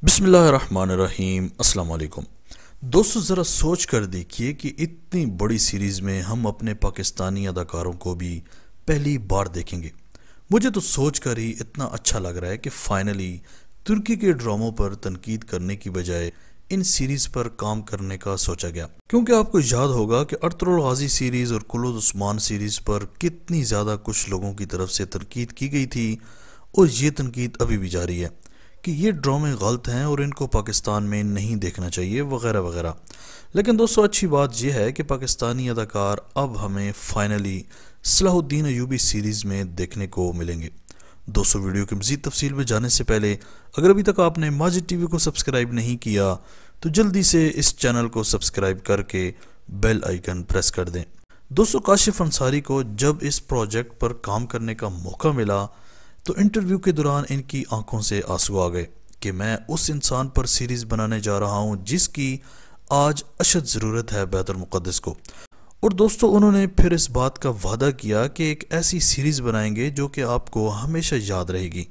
بسم اللہ الرحمن الرحیم۔ السلام علیکم دوستو، ذرا سوچ کر دیکھیے کہ اتنی بڑی سیریز میں ہم اپنے پاکستانی اداکاروں کو بھی پہلی بار دیکھیں گے۔ مجھے تو سوچ کر ہی اتنا اچھا لگ رہا ہے کہ فائنلی ترکی کے ڈراموں پر تنقید کرنے کی بجائے ان سیریز پر کام کرنے کا سوچا گیا، کیونکہ آپ کو یاد ہوگا کہ ارطغرل غازی سیریز اور کلود عثمان سیریز پر کتنی زیادہ کچھ لوگوں کی طرف سے تنقید کی گئی تھی، اور یہ تنقید ابھی بھی جاری ہے کہ یہ ڈرامے غلط ہیں اور ان کو پاکستان میں نہیں دیکھنا چاہیے وغیرہ وغیرہ۔ لیکن دوستو، اچھی بات یہ ہے کہ پاکستانی اداکار اب ہمیں فائنلی صلاح الدین ایوبی سیریز میں دیکھنے کو ملیں گے۔ دوستو، ویڈیو کی مزید تفصیل میں جانے سے پہلے اگر ابھی تک آپ نے ماجد ٹی وی کو سبسکرائب نہیں کیا تو جلدی سے اس چینل کو سبسکرائب کر کے بیل آئیکن پریس کر دیں۔ دوستو، کاشف انصاری کو جب اس پروجیکٹ پر کام کرنے کا موقع ملا تو انٹرویو کے دوران ان کی آنکھوں سے آنسو آ گئے کہ میں اس انسان پر سیریز بنانے جا رہا ہوں جس کی آج اشد ضرورت ہے بیت المقدس کو۔ اور دوستو، انہوں نے پھر اس بات کا وعدہ کیا کہ ایک ایسی سیریز بنائیں گے جو کہ آپ کو ہمیشہ یاد رہے گی۔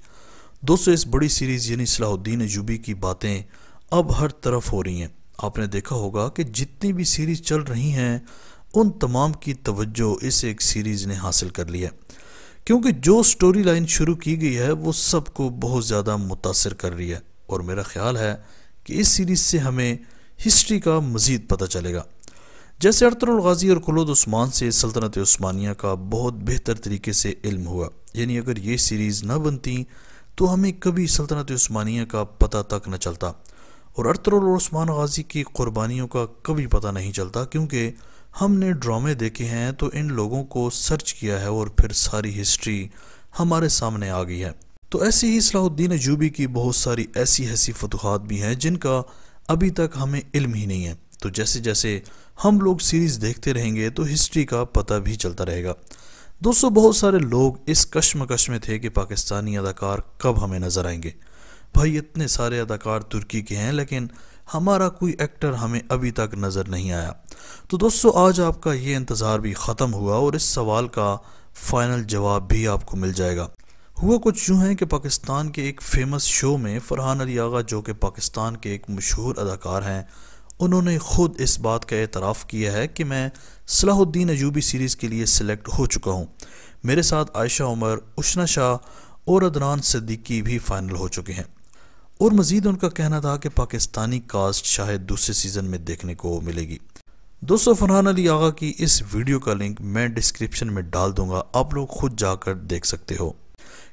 دوستو، اس بڑی سیریز یعنی صلاح الدین ایوبی کی باتیں اب ہر طرف ہو رہی ہیں۔ آپ نے دیکھا ہوگا کہ جتنی بھی سیریز چل رہی ہیں ان تمام کی توجہ اس ایک سیریز نے حاصل کر لی ہے، کیونکہ جو سٹوری لائن شروع کی گئی ہے وہ سب کو بہت زیادہ متاثر کر رہی ہے، اور میرا خیال ہے کہ اس سیریز سے ہمیں ہسٹری کا مزید پتہ چلے گا۔ جیسے ارطغرل غازی اور کلود عثمان سے سلطنت عثمانیہ کا بہت بہتر طریقے سے علم ہوا، یعنی اگر یہ سیریز نہ بنتی تو ہمیں کبھی سلطنت عثمانیہ کا پتہ تک نہ چلتا، اور ارطغرل اور عثمان غازی کی قربانیوں کا کبھی پتہ نہیں چلتا، کیونکہ ہم نے ڈرامے دیکھے ہیں تو ان لوگوں کو سرچ کیا ہے اور پھر ساری ہسٹری ہمارے سامنے آ گئی ہے۔ تو ایسے ہی صلاح الدین ایوبی کی بہت ساری ایسی فتوحات بھی ہیں جن کا ابھی تک ہمیں علم ہی نہیں ہے۔ تو جیسے جیسے ہم لوگ سیریز دیکھتے رہیں گے تو ہسٹری کا پتہ بھی چلتا رہے گا۔ دوستو، بہت سارے لوگ اس کشمکش میں تھے کہ پاکستانی اداکار کب ہمیں نظر آئیں گے۔ بھائی، اتنے سارے اداکار ترکی کے ہیں لیکن ہمارا کوئی ایکٹر ہمیں ابھی تک نظر نہیں آیا۔ تو دوستو، آج آپ کا یہ انتظار بھی ختم ہوا اور اس سوال کا فائنل جواب بھی آپ کو مل جائے گا۔ ہوا کچھ یوں ہے کہ پاکستان کے ایک فیمس شو میں فرحان علی آغا، جو کہ پاکستان کے ایک مشہور اداکار ہیں، انہوں نے خود اس بات کا اعتراف کیا ہے کہ میں صلاح الدین ایوبی سیریز کے لیے سلیکٹ ہو چکا ہوں۔ میرے ساتھ عائشہ عمر، اشنا شاہ اور عدنان صدیقی بھی فائنل ہو چکے ہیں، اور مزید ان کا کہنا تھا کہ پاکستانی کاسٹ شاید دوسرے سیزن میں دیکھنے کو ملے گی۔ دوستو، فرحان علی آغا کی اس ویڈیو کا لنک میں ڈسکرپشن میں ڈال دوں گا، آپ لوگ خود جا کر دیکھ سکتے ہو۔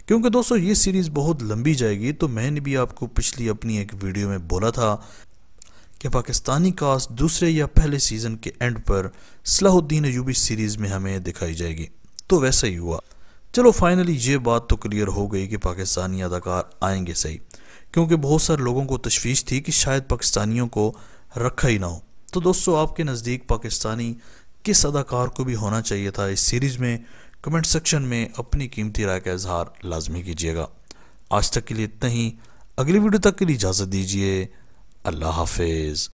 کیونکہ دوستو، یہ سیریز بہت لمبی جائے گی، تو میں نے بھی آپ کو پچھلی اپنی ایک ویڈیو میں بولا تھا کہ پاکستانی کاسٹ دوسرے یا پہلے سیزن کے اینڈ پر صلاح الدین ایوبی سیریز میں ہمیں دکھائی جائے گی، تو ویسا ہی ہوا۔ چلو، فائنلی یہ بات تو کلیئر ہو گئی کہ پاکستانی اداکار آئیں گے صحیح، کیونکہ بہت سارے لوگوں کو تشویش تھی کہ شاید پاکستانیوں کو رکھا ہی نہ ہو۔ تو دوستو، آپ کے نزدیک پاکستانی کس اداکار کو بھی ہونا چاہیے تھا اس سیریز میں؟ کمنٹ سیکشن میں اپنی قیمتی رائے کا اظہار لازمی کیجیے گا۔ آج تک کے لیے اتنا ہی، اگلی ویڈیو تک کے لیے اجازت دیجیے۔ اللہ حافظ۔